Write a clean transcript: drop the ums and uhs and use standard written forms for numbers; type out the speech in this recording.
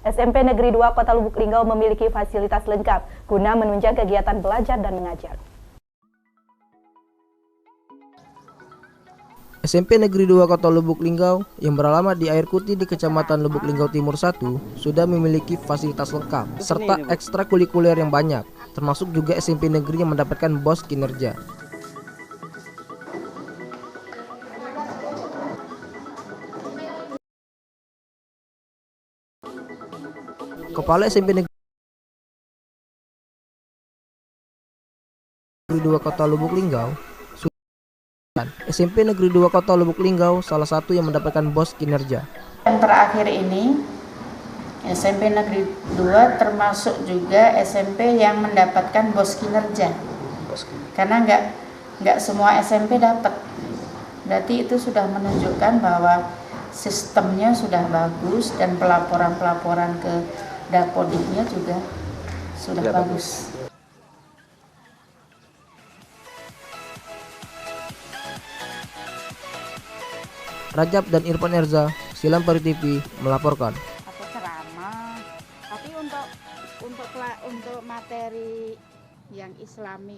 SMP Negeri 2 Kota Lubuk Linggau memiliki fasilitas lengkap guna menunjang kegiatan belajar dan mengajar. SMP Negeri 2 Kota Lubuk Linggau yang beralamat di Air Kuti di Kecamatan Lubuk Linggau Timur 1 sudah memiliki fasilitas lengkap serta ekstrakurikuler yang banyak, termasuk juga SMP negeri yang mendapatkan BOS kinerja. Kepala SMP Negeri 2 Kota Lubuk Linggau, SMP Negeri 2 Kota Lubuk Linggau salah satu yang mendapatkan BOS kinerja. Yang terakhir ini SMP Negeri 2 termasuk juga SMP yang mendapatkan BOS kinerja. Karena nggak semua SMP dapat. Berarti itu sudah menunjukkan bahwa sistemnya sudah bagus dan pelaporan-pelaporan ke Dapodiknya juga sudah bagus. Rajab dan Irfan Erza, Silam Pari TV melaporkan. Atau ceramah, tapi untuk materi yang Islami